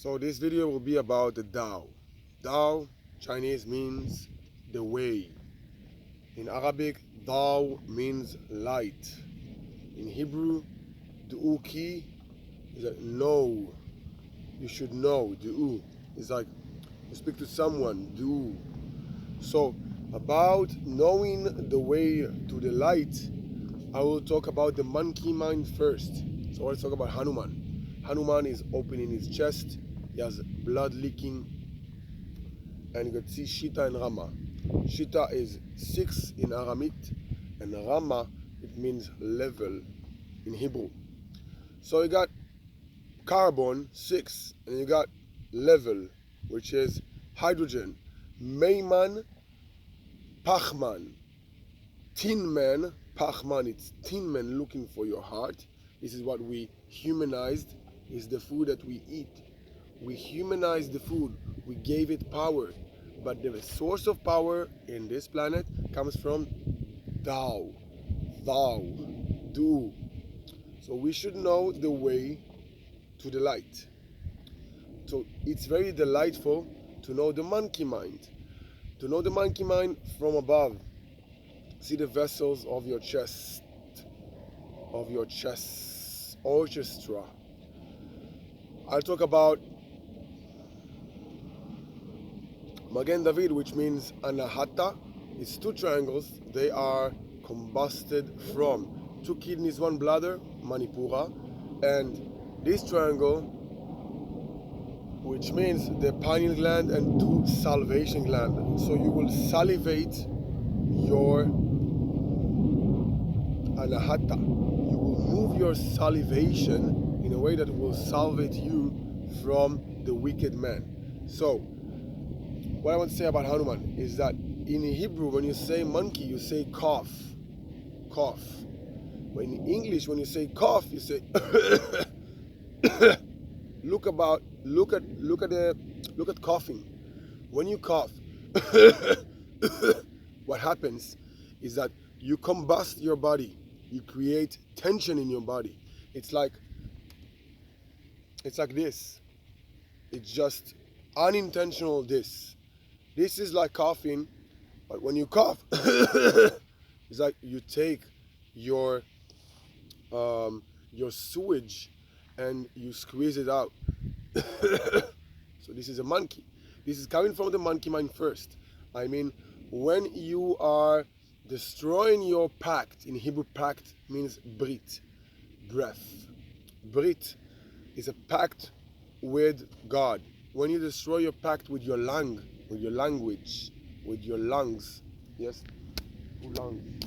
So this video will be about the DAO. DAO, Chinese, means the way. In Arabic, DAO means light. In Hebrew, du'uki is like know. You should know. Du'u is like you speak to someone. Du'u. So about knowing the way to the light, I will talk about the monkey mind first. So let's talk about Hanuman. Hanuman is opening his chest. He has blood leaking. And you can see Shita and Rama. Shita is 6 in Aramaic, and Rama, it means level in Hebrew. So you got carbon, 6, and you got level, which is hydrogen. Mayman, Pachman. Tin man, Pachman, it's tin man looking for your heart. This is what we humanized, is the food that we eat. We humanized the food, we gave it power. But the source of power in this planet comes from Dao. Thou, do. So we should know the way to the light. So it's very delightful to know the monkey mind. To know the monkey mind from above. See the vessels of your chest. Orchestra. I'll talk about Magen David, which means anahata. It's 2 triangles. They are combusted from 2 kidneys, 1 bladder, Manipura, and this triangle, which means the pineal gland and 2 salivation glands. So you will salivate your anahata. You will move your salivation in a way that will salvate you from the wicked man. So what I want to say about Hanuman is that in Hebrew, when you say monkey, you say cough. Cough. But in English, when you say cough, you say look at coughing. When you cough, what happens is that you combust your body. You create tension in your body. It's like this. It's just unintentional this. This is like coughing, but when you cough, it's like you take your sewage and you squeeze it out. So this is a monkey. This is coming from the monkey mind first. I mean, when you are destroying your pact, in Hebrew pact means brit, breath. Brit is a pact with God. When you destroy your pact with your lung, with your language, with your lungs, yes, lungs.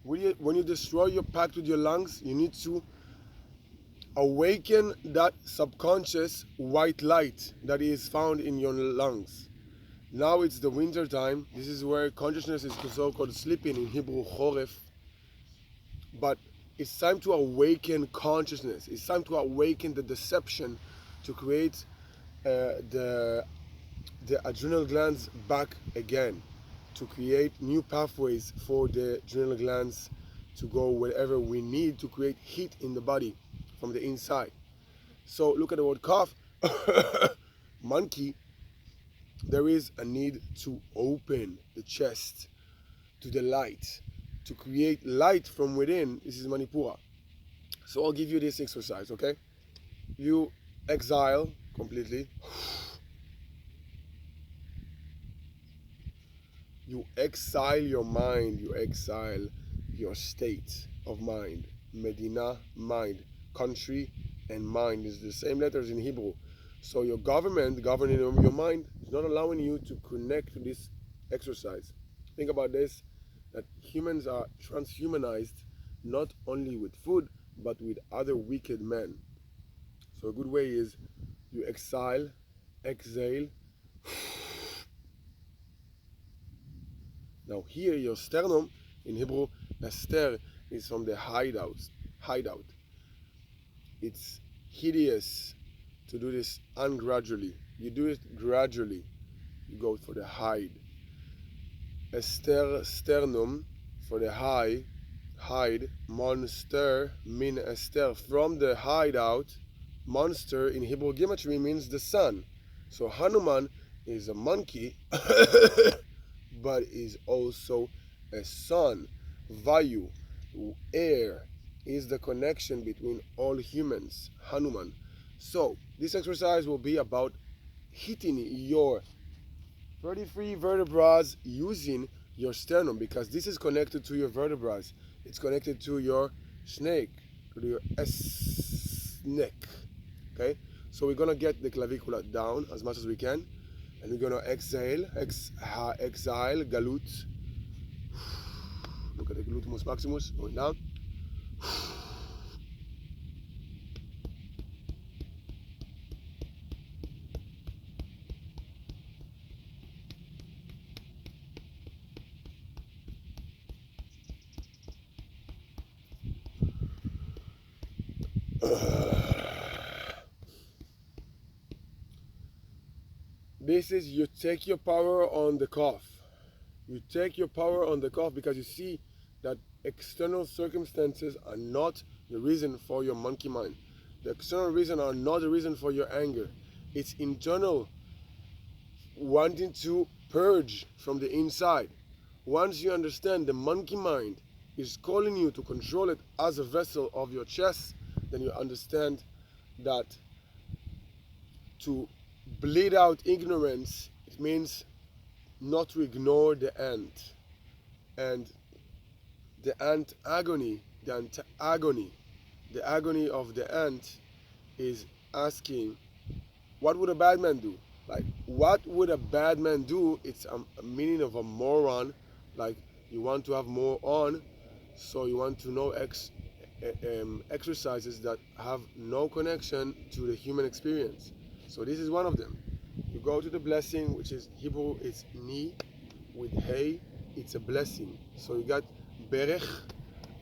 When you destroy your pact with your lungs, you need to awaken that subconscious white light that is found in your lungs. Now it's the winter time. This is where consciousness is so-called sleeping, in Hebrew choref. But it's time to awaken consciousness. It's time to awaken the deception to create the adrenal glands back again, to create new pathways for the adrenal glands to go wherever we need to create heat in the body from the inside. So look at the word cough. Monkey. There is a need to open the chest to the light, to create light from within. This is Manipura. So I'll give you this exercise, okay? You exhale completely. You exile your mind, you exile your state of mind. Medina, mind. Country and mind is the same letters in Hebrew. So your government governing your mind is not allowing you to connect to this exercise. Think about this, that humans are transhumanized not only with food, but with other wicked men. So a good way is you exhale. Now here, your sternum, in Hebrew, ester, is from the hideout. It's hideous to do this ungradually. You do it gradually. You go for the hide. Sternum, for the hide. Monster, min ester, from the hideout, monster in Hebrew geometry means the sun. So Hanuman is a monkey, but is also a sun. Vayu, air, is the connection between all humans. Hanuman. So this exercise will be about hitting your 33 vertebrae using your sternum, because this is connected to your vertebrae. It's connected to your snake, to your neck. Okay, so we're gonna get the clavicula down as much as we can, and we're gonna exhale, exhale, galut. Look at the gluteus maximus going down. This is, you take your power on the cough. You take your power on the cough because you see that external circumstances are not the reason for your monkey mind. The external reason are not the reason for your anger. It's internal, wanting to purge from the inside. Once you understand the monkey mind is calling you to control it as a vessel of your chest, then you understand that to bleed out ignorance, it means not to ignore the ant. And the ant agony, the agony of the ant is asking, what would a bad man do? Like, what would a bad man do? It's a meaning of a moron. Like, you want to have more on, so you want to know exercises that have no connection to the human experience. So this is one of them. You go to the blessing, which is Hebrew, it's ni with hey, it's a blessing. So you got berech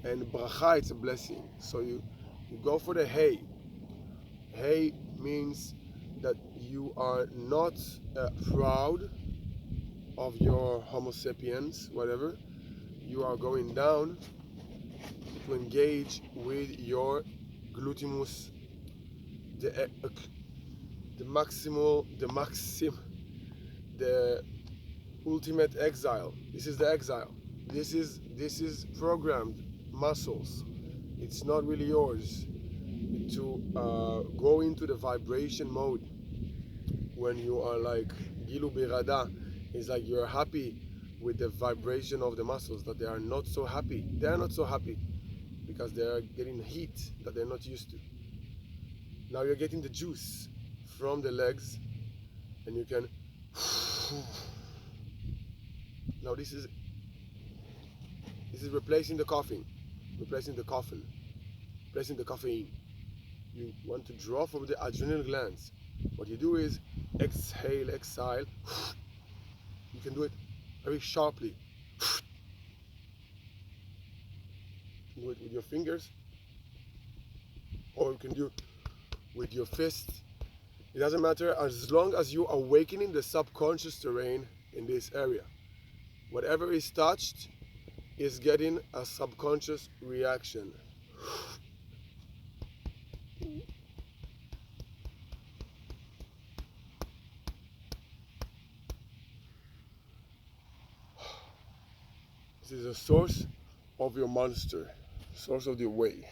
and bracha, it's a blessing. So you go for the hey. Hey means that you are not proud of your Homo sapiens, whatever. You are going down to engage with your gluteus, the ultimate exile. This is the exile. This is programmed muscles. It's not really yours. To go into the vibration mode when you are like gilu birada, is like you're happy with the vibration of the muscles, that they are not so happy. They are not so happy because they are getting heat that they're not used to. Now you're getting the juice from the legs, and you can. Now this is replacing the coughing, replacing the coffin, replacing the caffeine. You want to draw from the adrenal glands. What you do is exhale, exhale. You can do it very sharply. You can do it with your fingers, or you can do it with your fist. It doesn't matter, as long as you are awakening the subconscious terrain in this area. Whatever is touched is getting a subconscious reaction. This is a source of your monster, source of the way.